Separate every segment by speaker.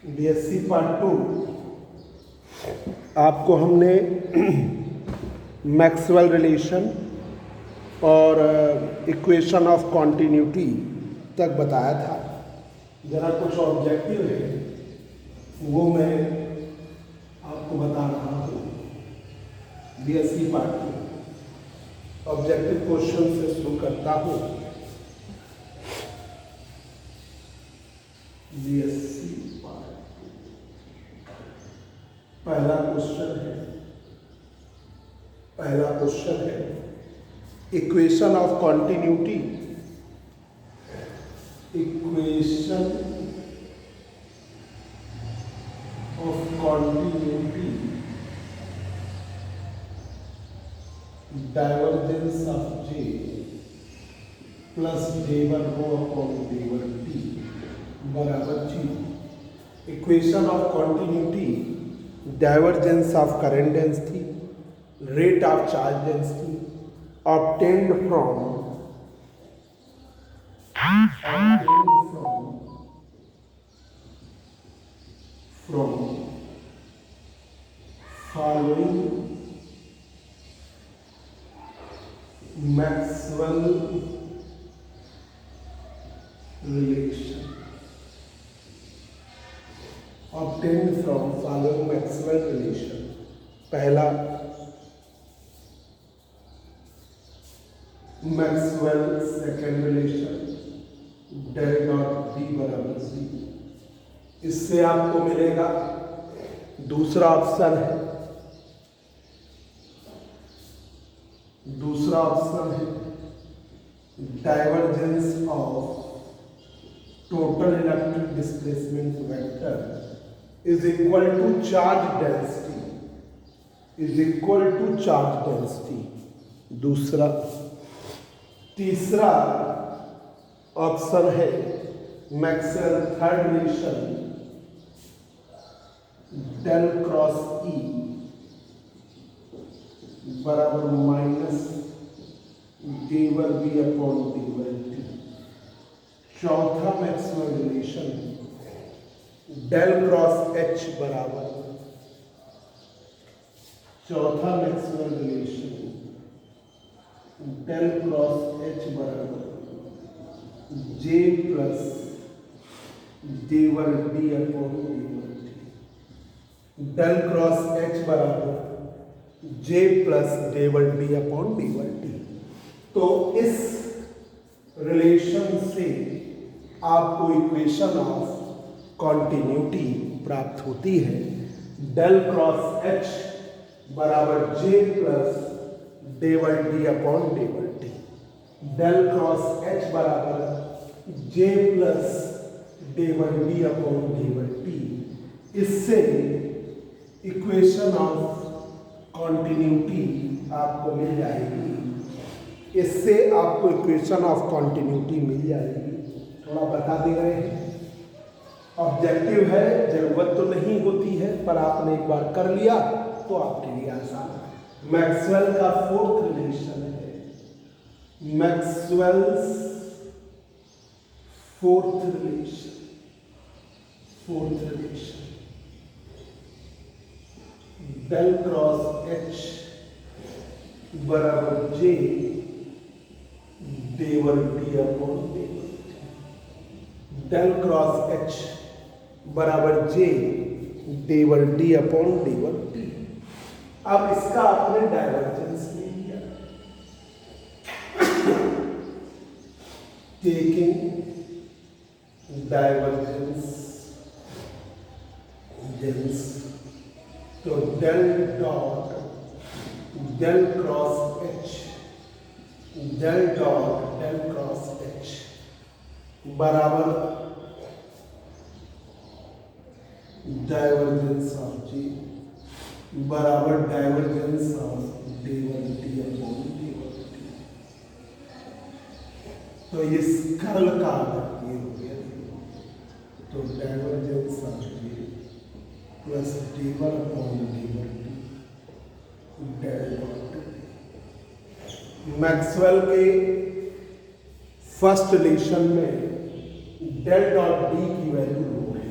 Speaker 1: BSc part 2 आपको हमने Maxwell relation और इक्वेशन ऑफ कॉन्टिन्यूटी तक बताया था। ज़रा कुछ ऑब्जेक्टिव है वो मैं आपको बता रहा हूँ। बीएससी पार्ट 2 ऑब्जेक्टिव क्वेश्चन से शुरू करता हूँ। बीएससी पार्ट पहला क्वेश्चन है equation of continuity. Equation of continuity divergence of J plus डेवर रो अपॉन डेवर टी बराबर G. Equation of continuity divergence of current density, rate of charge density obtained from following Maxwell relation. Obtained from following Maxwell relation. पहला Maxwell second relation del dot B बराबर C. इससे आपको मिलेगा दूसरा option है divergence of total electric displacement vector is equal to charge density दूसरा। तीसरा option है Maxwell third relation del cross E बराबर माइनस डेवर बी अपॉन डेवर टी। चौथा Maxwell relation del cross H बराबर डेल क्रॉस एच बराबर जे प्लस डेवर डी अपॉन डेवर टी। डेल क्रॉस एच बराबर जे प्लस डेवर डी अपॉन डेवर टी। तो इस रिलेशन से आपको इक्वेशन ऑफ कॉन्टिन्यूटी प्राप्त होती है। डेल क्रॉस एच बराबर जे प्लस डेवर डी अपॉन डेवर टी। डेल क्रॉस एच बराबर जे प्लस डेवर डी अपॉन डेवर टी। इससे इक्वेशन ऑफ कॉन्टिन्यूटी आपको मिल जाएगी। थोड़ा बता दे रहे हैं, ऑब्जेक्टिव है, जरूरत तो नहीं होती है पर आपने एक बार कर लिया तो आपके लिए आसान है। मैक्सवेल का फोर्थ रिलेशन है डेल क्रॉस एच बराबर जे डेवर डी अपॉन डेवर टी। डेल क्रॉस एच बराबर जे डेवर डी अपॉन डेवर टी। अब इसका आपने डाइवर्जेंस ले लिया। टेकिंग डाइवर्जेंस तो डेल क्रॉस एच बराबर डाइवर्जेंस ऑफ जी बराबर डाइवर्जेंस ऑफ डेवर टी अपॉन डेवर टी। तो इस कर्ल का ये हो गया। तो डाइवर्जेंस ऑफ जे प्लस डेवर अपॉन डेवर टी डेल डॉट। मैक्सवेल के फर्स्ट रिलेशन में डेल डॉट डी की वैल्यू रो है,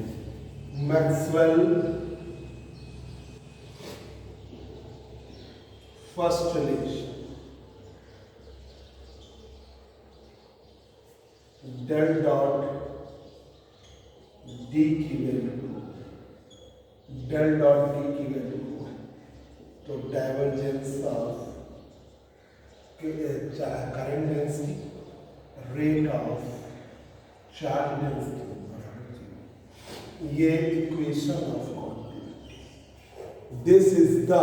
Speaker 1: Maxwell first relation del dot D की वैल्यू डेल डॉट डी की वैल्यू तो divergence of current density rate of charge density, ये equation of quantity, this is the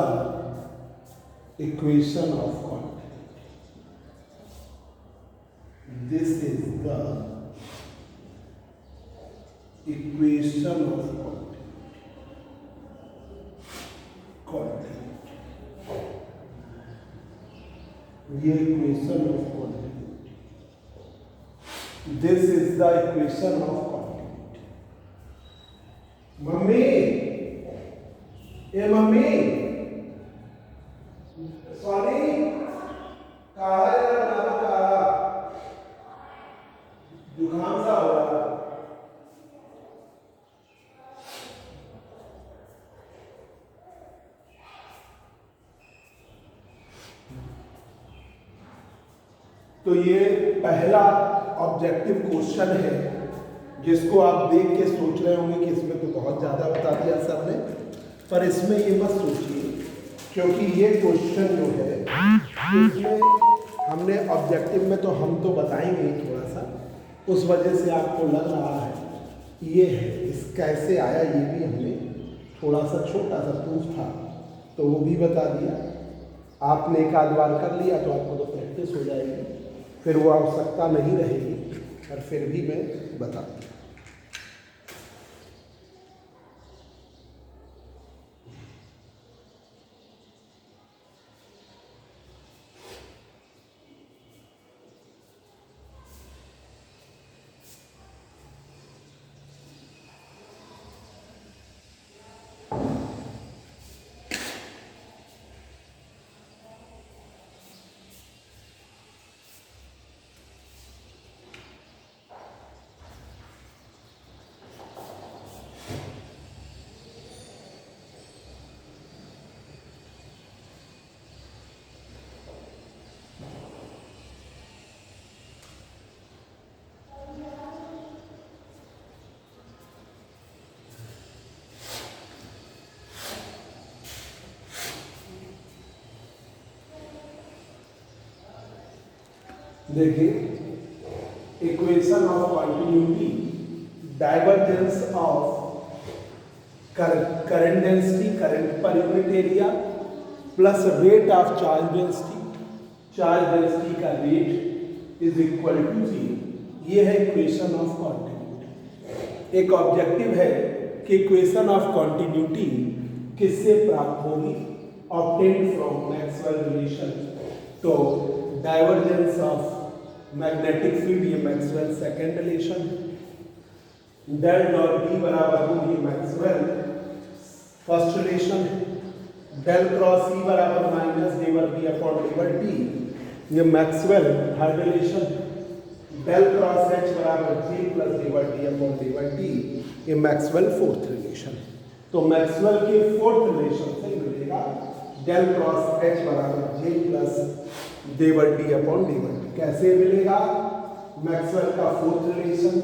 Speaker 1: equation of quantity, this is the equation of quantity, ये equation of quantity, this is the equation of quantity. Mummy, ए mummy, sorry, कहा है जरा कहा, जुकाम सा हो रहा। तो ये पहला ऑब्जेक्टिव क्वेश्चन है जिसको आप देख के सोच रहे होंगे कि इसमें तो बहुत ज़्यादा बता दिया सर ने, पर इसमें ये मत सोचिए क्योंकि ये क्वेश्चन जो है इसमें हमने ऑब्जेक्टिव में तो हम तो बताएंगे ही थोड़ा सा, उस वजह से आपको लग रहा है ये है, इस कैसे आया ये भी हमने थोड़ा सा छोटा सा प्रूफ था तो वो भी बता दिया। आपने एक आध बार कर लिया तो आपको तो प्रैक्टिस हो जाएगी, फिर वो आवश्यकता नहीं रहेगी, और फिर भी मैं बता दूँ। देखिए equation of continuity, divergence of current density, current per unit area plus rate of charge density, charge density का रेट इज इक्वल टू 0। ये है इक्वेशन ऑफ कॉन्टिन्यूटी। एक ऑब्जेक्टिव है कि इक्वेशन ऑफ कॉन्टिन्यूटी किससे प्राप्त होगी, ऑब्टेन्ड फ्रॉम मैक्सवेल रिलेशन। तो डाइवर्जेंस ऑफ मैग्नेटिक फील्ड, ये Maxwell second relation, del dot D बराबर होगी Maxwell first relation, del cross E बराबर माइनस डेवर बी अपॉन डेवर टी, ये Maxwell third relation, del cross H बराबर जे प्लस डेवर टी अपॉन डेवर टी, ये मैक्सवेल फोर्थ रिलेशन। तो मैक्सवेल के फोर्थ रिलेशन से मिलेगा डेल क्रॉस एच बराबर जे प्लस डेवर टी अपॉन डेवर टी। कैसे मिलेगा, मैक्सवेल का fourth relation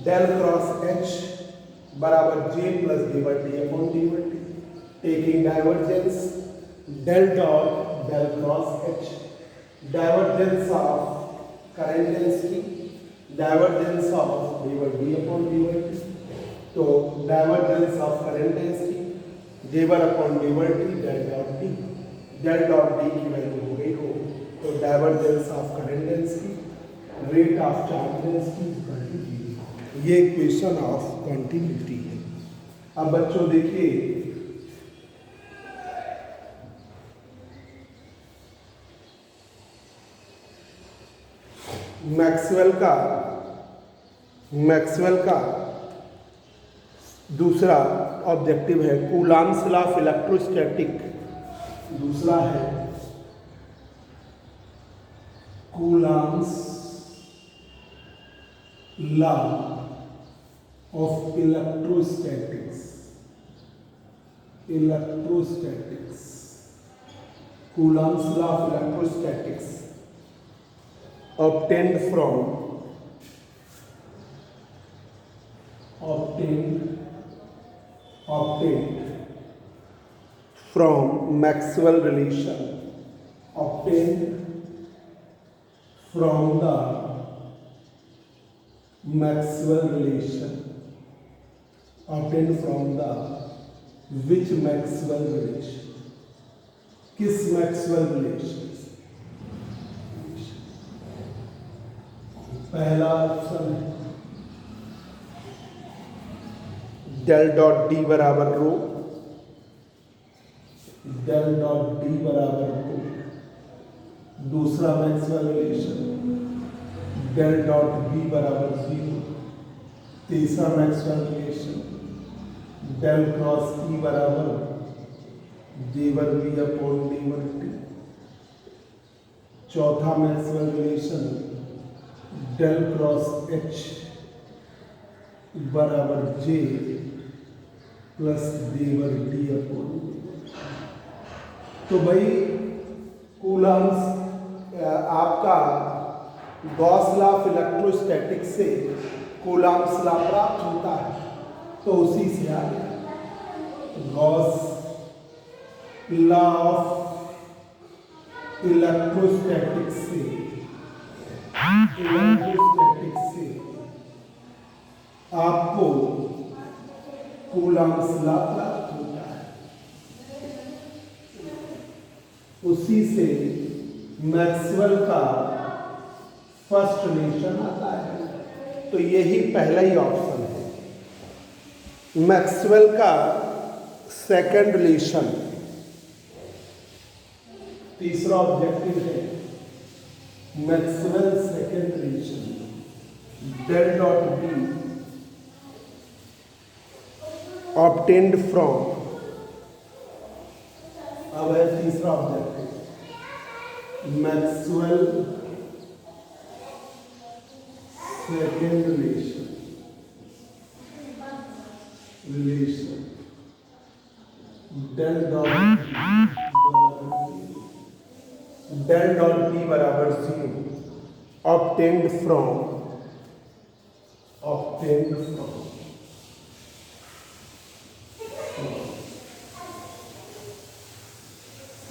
Speaker 1: del cross H बराबर जे प्लस डेवर टी अपॉन डेवर T, taking divergence del dot del cross H, divergence of current density, divergence of डेवर डी अपॉन डेवर टी। तो डाइवर्जेंस ऑफ करंट डेंसिटी डेवर upon डेवर T del dot D, del dot D की value हो गई हो तो divergence of current density, rate of charge density equal to 0। ये इक्वेशन ऑफ कॉन्टिन्यूटी है। अब बच्चों देखिए मैक्सवेल का दूसरा ऑब्जेक्टिव है कूलॉम्स लॉ ऑफ इलेक्ट्रोस्टैटिक, दूसरा है Coulomb's law of electrostatics. Coulomb's law of electrostatics obtained from Maxwell relation. Obtained from the Maxwell relation. Obtained from the which Maxwell relation? किस Maxwell relation? पहला option है del dot D बराबर rho, del dot D बराबर rho. दूसरा Maxwell relation del dot B बराबर 0। तीसरा Maxwell relation del cross E बराबर d1 b upon d1 t। चौथा Maxwell relation del cross H बराबर j plus d1 d upon. तो भाई कूलम्स आपका गॉस लॉ ऑफ इलेक्ट्रोस्टैटिक्स से कूलम्स लॉ प्राप्त होता है, तो उसी से आ गया गॉस लॉ ऑफ इलेक्ट्रोस्टैटिक्स से आपको कूलम्स लॉ प्राप्त होता है, उसी से मैक्सवेल का फर्स्ट रिलेशन आता है। तो यही पहला ही ऑप्शन है। मैक्सवेल का सेकंड रिलेशन, तीसरा ऑब्जेक्टिव है Maxwell second relation del dot B obtained from. अब है तीसरा objective Maxwell second relation del dot B बराबर 0 obtained from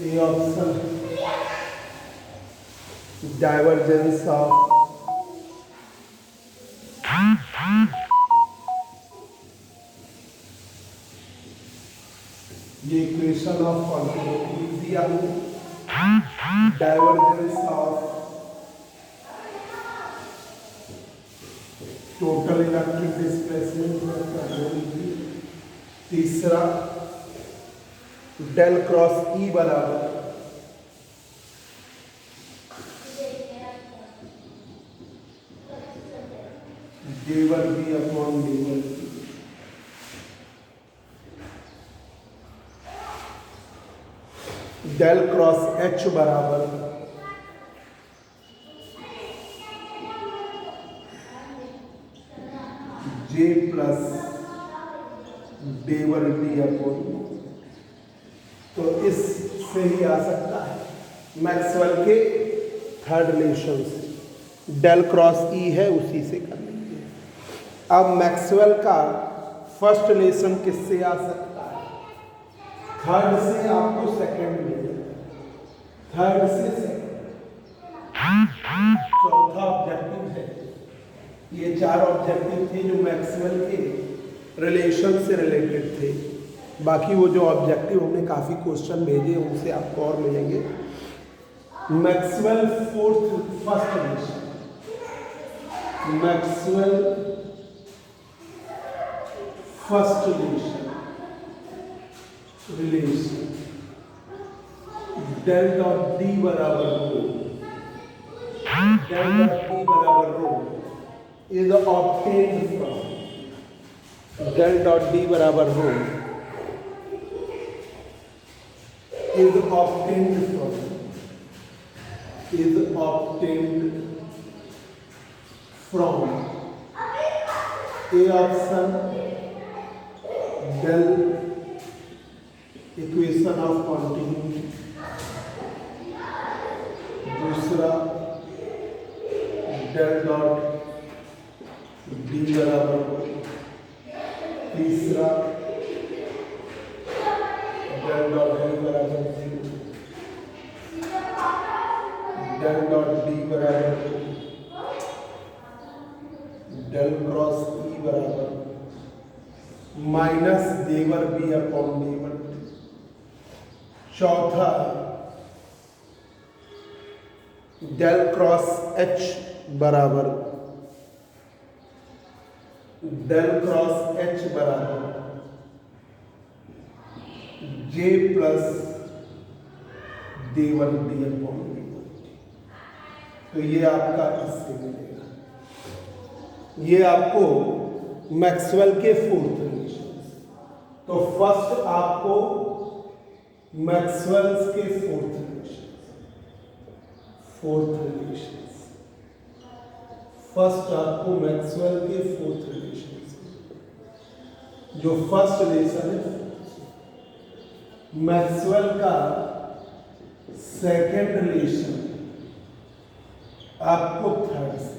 Speaker 1: A option divergence of ये इक्वेशन ऑफ कॉन्टिन्यूटी दिया हुआ divergence of total electric displacement. तीसरा डेल क्रॉस ई बराबर d1 b upon d1 t। Del cross H बराबर j plus d1 t upon. तो इससे ही आ सकता है मैक्सवेल के थर्ड रिलेशन से। डेल क्रॉस ई है, उसी से कर लीजिए। अब मैक्सवेल का फर्स्ट रिलेशन किससे आ सकता है? थर्ड से आपको सेकंड मिलेगा, थर्ड से सेकंड। चौथा ऑब्जेक्टिव है, ये चार ऑब्जेक्टिव थे जो मैक्सवेल के रिलेशन से रिलेटेड थे। बाकी वो जो ऑब्जेक्टिव हमने काफ़ी क्वेश्चन भेजे उनसे आपको और मिलेंगे। Maxwell first relation, Maxwell first relation del dot D बराबर रो, डेल डॉट डी बराबर rho is obtained from, del dot D बराबर rho is obtained from A option del equation of continuity, दूसरा del dot D बराबर, तीसरा del dot L बराबर 0, del dot D बराबर del cross E बराबर minus देवर B upon देवर T. चौथा डेल क्रॉस एच बराबर डेल क्रॉस एच बराबर जे प्लस देवर डी अपॉन देवर टी। तो ये आपका इससे मिलेगा। ये आपको मैक्सवेल के फोर्थ रिलेशंस। तो फर्स्ट आपको मैक्सवेल्स के फोर्थ रिलेशंस, फर्स्ट आपको मैक्सवेल के फोर्थ रिलेशंस। जो फर्स्ट रिलेशन है मैक्सवेल का सेकेंड रिलेशन आपको थर्ड से,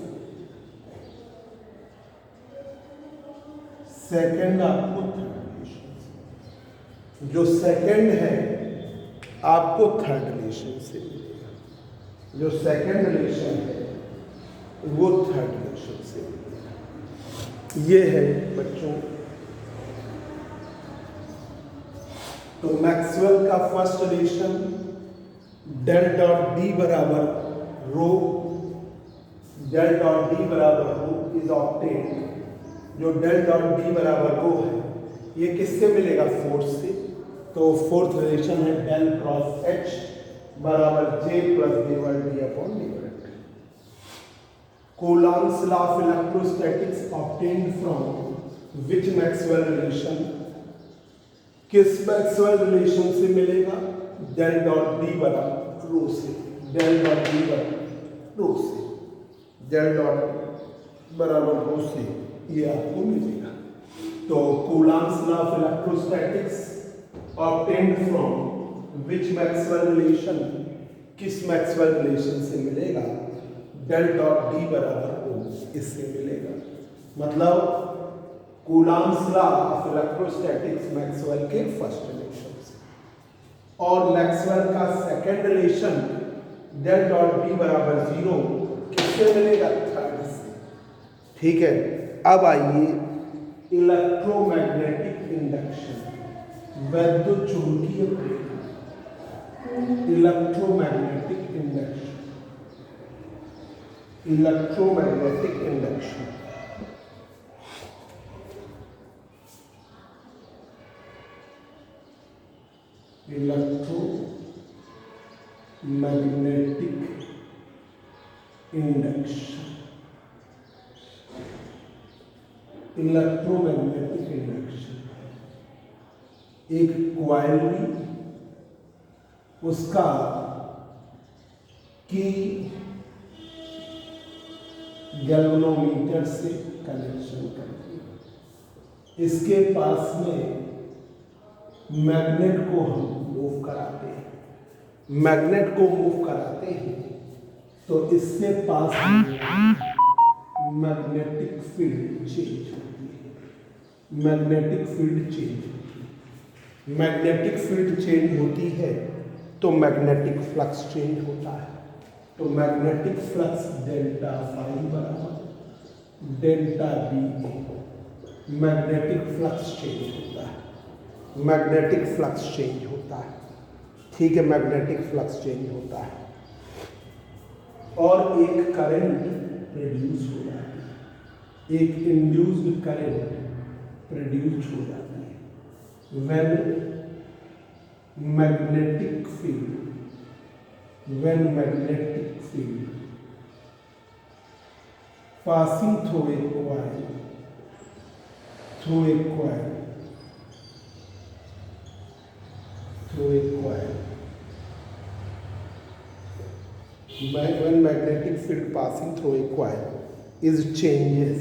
Speaker 1: सेकेंड आपको थर्ड रिलेशन, जो सेकेंड है आपको थर्ड रिलेशन से मिलेगा, जो सेकेंड रिलेशन है वो थर्ड रिलेशन से मिलेगा। ये है बच्चों तो मैक्सवेल का first relation del dot D बराबर रो, डेल डॉट डी बराबर रो इज ऑब्टेन्ड। जो डेल डॉट डी बराबर रो है ये किससे मिलेगा? फोर्स से। तो फोर्थ रिलेशन है डेल क्रॉस एच बराबर जे प्लस देवर डी अपॉन देवर T. Coulomb's law of electrostatics obtained from which Maxwell relation? किस मैक्सवेल रिलेशन से मिलेगा? डेल डॉट डी बराबर रो से, डेल डॉट डी बराबर रो से, डेल डॉट बराबर रो से ये आपको मिलेगा। तो Coulomb's law of electrostatics obtained from which Maxwell relation? किस मैक्सवेल रिलेशन से मिलेगा? डेल डॉट डी बराबर रो इससे मिलेगा। मतलब Coulomb's law of electrostatics Maxwell के फर्स्ट रिलेशन से, और मैक्सवेल का second relation del dot D बराबर 0 किससे मिलेगा? थर्ड से। ठीक है, अब आइए इलेक्ट्रोमैग्नेटिक इंडक्शन, वैद्युत चुंबकीय प्रेरण, electromagnetic induction, electromagnetic induction. Electromagnetic induction, electromagnetic induction. एक कॉइल ली, उसका की गैल्वेनोमीटर से कनेक्शन कर दिया। इसके पास में मैग्नेट को हम मूव कराते हैं, मैग्नेट को मूव कराते हैं तो इसके पास मैग्नेटिक फील्ड चेंज होती है, मैग्नेटिक फील्ड चेंज होती है। मैग्नेटिक फील्ड चेंज होती है तो मैग्नेटिक फ्लक्स चेंज होता है। तो मैग्नेटिक फ्लक्स डेल्टा फाई बराबर डेल्टा बी ए, मैग्नेटिक फ्लक्स चेंज होता है, मैग्नेटिक फ्लक्स चेंज होता है। ठीक है, मैग्नेटिक फ्लक्स चेंज होता है और एक करंट प्रोड्यूस हो जाती है, एक इंड्यूस्ड करंट प्रोड्यूस हो जाती है when magnetic field, when magnetic field passing through a coil, through a coil, through a coil, when magnetic field passing through a coil is changes,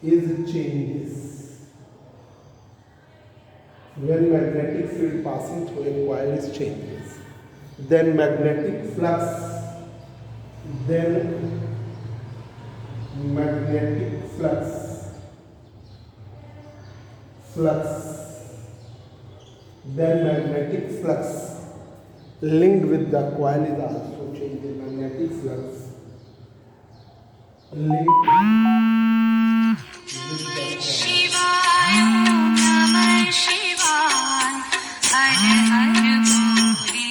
Speaker 1: is changes. When magnetic field passing through a coil is changes, then magnetic flux, then magnetic then magnetic flux linked with the coil is also changing. Magnetic flux linked with the coil.
Speaker 2: शिवाय नमः शिवाय हर हर भोले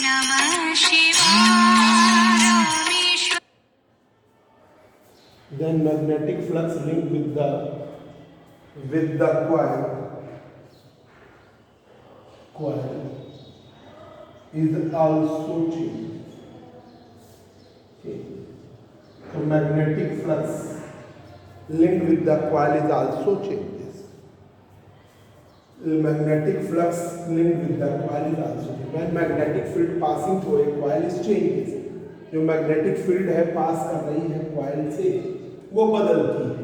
Speaker 2: नमः शिवाय Rameshwar
Speaker 1: Then magnetic flux linked with the coil is also changed. Okay. So magnetic flux linked with the coil is also changes. Magnetic flux linked with the coil is also changes. When magnetic field passing through a coil is changes, जो magnetic field है पास कर रही है coil से वो बदलती है.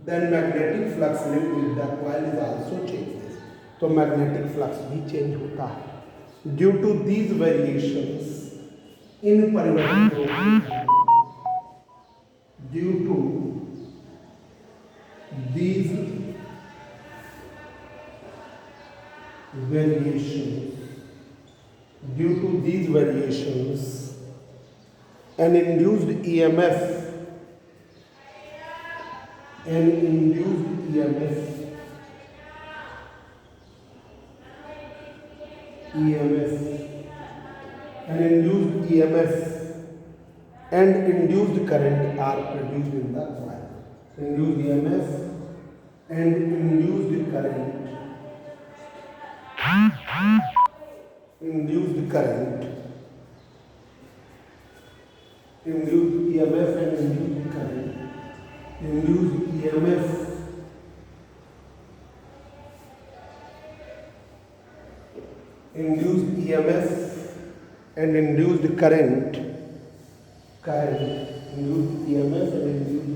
Speaker 1: Then magnetic flux linked with the coil is also changes. तो मैग्नेटिक फ्लक्स भी चेंज होता है ड्यू टू दीज वेरिएशंस. इन परिवर्तनों due to these variations an induced EMF an induced EMF and induced current are produced in the coil. Induced EMF and induced current induced EMF and induced current induced EMF and induced current induced EMF and induced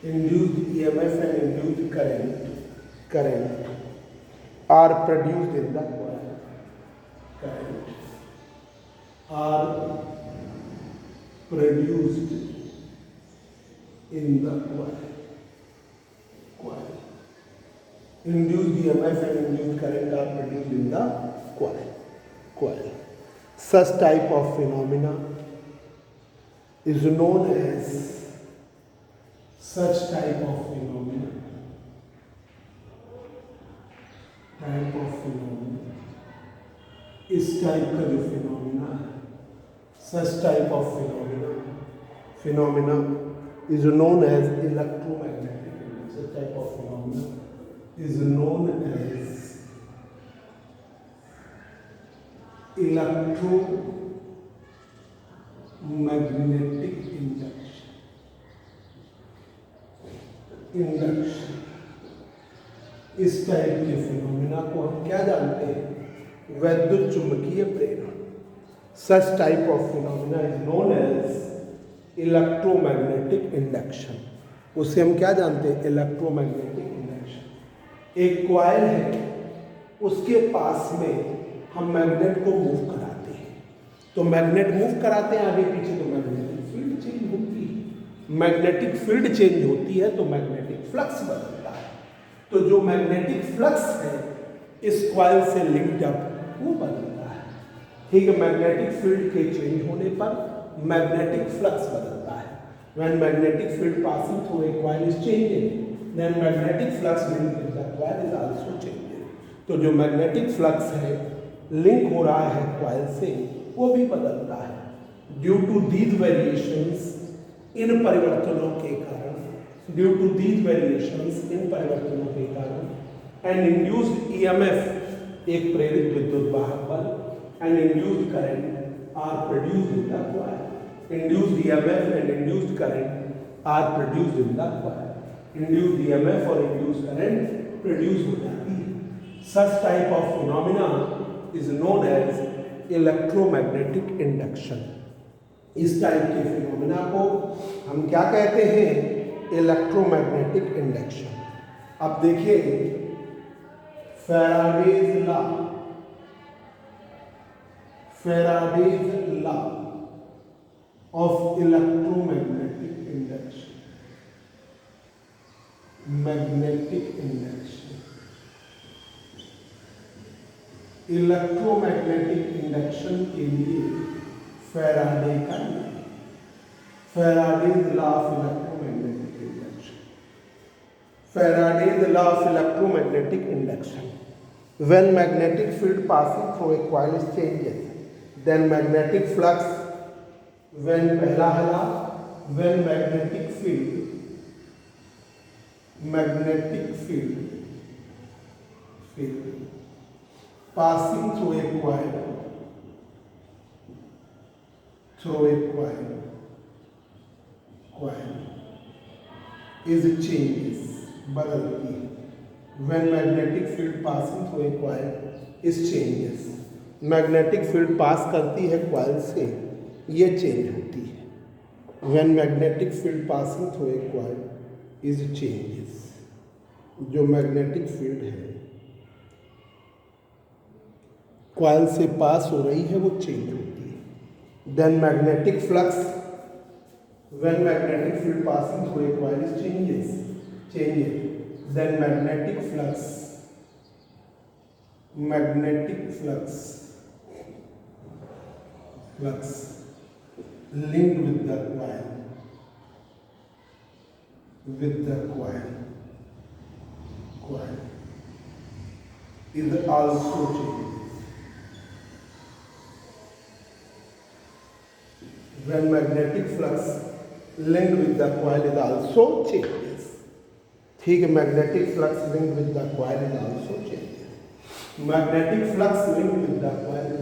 Speaker 1: induced EMF and induced current are produced in the coil. Are produced in the coil. Induced EMF and induced current are produced in the coil. Such type of phenomena is known as इस type का जो phenomena है such type of phenomena is known as electromagnetic. Such type of phenomena is known as electromagnetic induction. इस type के phenomena को हम क्या जानते हैं? वैद्युत चुंबकीय प्रेरण. Such type of phenomena is known as electromagnetic induction. उसे हम क्या जानते हैं? Electromagnetic induction. एक कॉइल है, उसके पास में हम मैग्नेट को मूव कराते हैं. तो मैग्नेट मूव कराते हैं आगे पीछे, तो मैग्नेटिक फील्ड चेंज होती है. मैग्नेटिक फील्ड चेंज होती है तो मैग्नेटिक फ्लक्स बदलता है. तो जो मैग्नेटिक फ्लक्स है इस कॉइल से लिंक्ड अप वो बदलता है. ठीक है. मैग्नेटिक फील्ड के चेंज होने पर मैग्नेटिक फ्लक्स बदलता है. When magnetic field passing through a coil is changing, then magnetic flux linked with the coil is also changing. तो जो मैग्नेटिक फ्लक्स है लिंक हो रहा है कॉइल से वो भी बदलता है. ड्यू टू दीज वेरिएशंस, इन परिवर्तनों के कारण, ड्यू टू दीज वेरिएशंस, इन परिवर्तनों के कारण, एंड इंड्यूस्ड ईएमएफ, एक प्रेरित विद्युत वाहक बल, and induced current are produced in the coil. Induced EMF and induced current are produced in the coil. Induced EMF और induced current produce हो जाती है. Such type of phenomena is known as electromagnetic induction. इस type के phenomena को हम क्या कहते हैं? Electromagnetic induction. अब देखिए Faraday's law, Faraday's law of electromagnetic induction, magnetic induction, electromagnetic induction के लिए फैराडे का नियम, Faraday's law of electromagnetic induction, Faraday's law of electromagnetic induction. When magnetic field passing through a coil changes, then magnetic flux, when पहला है law, when magnetic field passing through a coil, is changes, बदलती है। When magnetic field passing through a coil is changes, magnetic field pass करती है coil से, ये change होती है। When magnetic field passing through a coil is changes, जो magnetic field है कॉइल से पास हो रही है वो चेंज होती है। Then magnetic flux, when magnetic field passing through a coil is changes, then magnetic flux linked with the coil is also changes. When magnetic flux linked with the coil is also changes, ठीक है, magnetic flux linked with the coil is also changes. Magnetic flux linked with the coil is,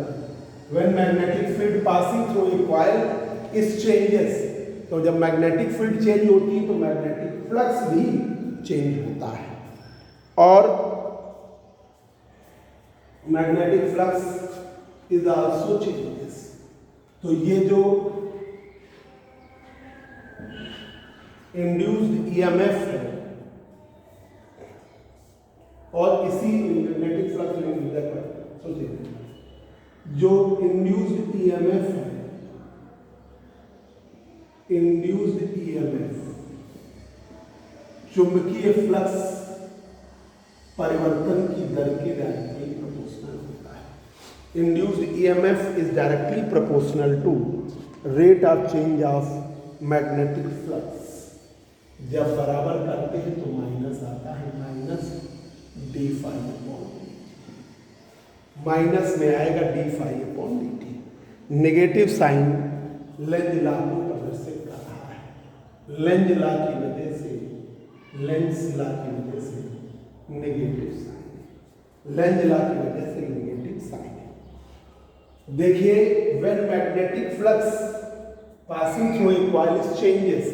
Speaker 1: when magnetic field passing through a coil is changes, तो जब magnetic field change होती है तो magnetic flux भी change होता है। और magnetic flux is also changes, तो ये जो इंड्यूस्ड ईएमएफ है और इसी magnetic flux linked with the, सोचिए जो इंड्यूस्ड ईएमएफ है, इंड्यूस्ड ईएमएफ चुंबकीय फ्लक्स परिवर्तन की दर के डायरेक्टली प्रोपोर्शनल होता है। Induced EMF is directly proportional to rate of change of magnetic flux. जब बराबर करते हैं तो माइनस आता है, minus d phi upon d, minus में आएगा d phi upon D t. Negative sign Lenz law को प्रदर्शित कर रहा है। लेंज लॉ की वजह से, लेंज लॉ की वजह से नेगेटिव साइन, लेंज लॉ की वजह से नेगेटिव साइन। देखिए when magnetic flux passing through a coil changes,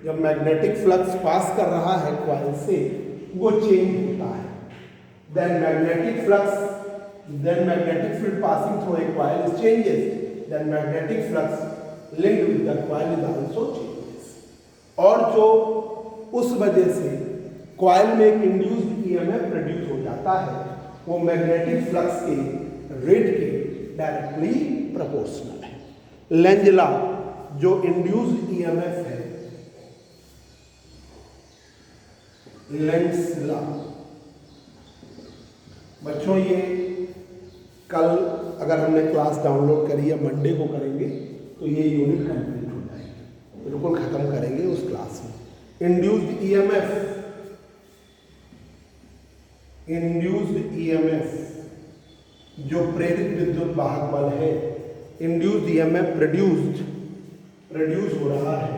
Speaker 1: जब मैग्नेटिक फ्लक्स पास कर रहा है कॉइल से वो चेंज होता है। then magnetic field passing through a coil is changes, then magnetic flux linked with the coil is also changes। और जो उस वजह से कॉइल में एक इंड्यूस्ड ईएमएफ प्रोड्यूस हो जाता है वो मैग्नेटिक फ्लक्स के रेट के डायरेक्टली प्रोपोर्शनल है। लेंज लॉ जो इंड्यूस्ड ईएमएफ है, लेंज लॉ बच्चों, ये कल अगर हमने क्लास डाउनलोड करी या मंडे को करेंगे तो ये यूनिट कंप्लीट हो जाएगी, बिल्कुल ख़त्म करेंगे उस क्लास में। इंड्यूस्ड ईएमएफ जो प्रेरित विद्युत वाहक बल है, इंड्यूस्ड ईएमएफ प्रोड्यूस हो रहा है,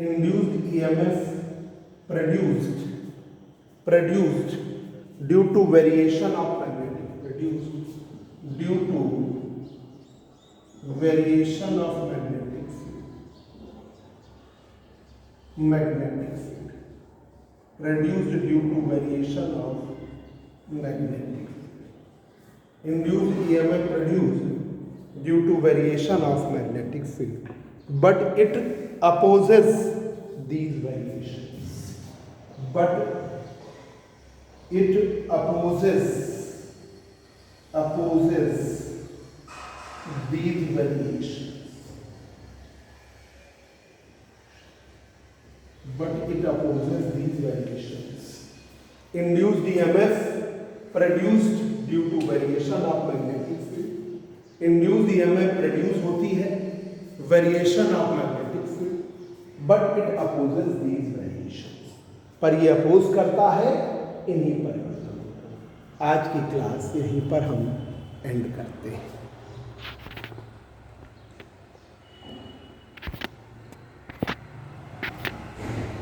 Speaker 1: induced EMF produced due to variation of magnetic field, produced due to variation of magnetic field, induced EMF produced due to variation of magnetic field, but it opposes these variations. But it opposes these variations. But it opposes these variations. Induced EMF produced due to variation of magnetic field. Induced EMF produce होती है variation of magnetic field, but it opposes these variations, पर ये oppose करता है इन्हीं परिवर्तनों को। आज की क्लास यहीं पर हम एंड करते हैं।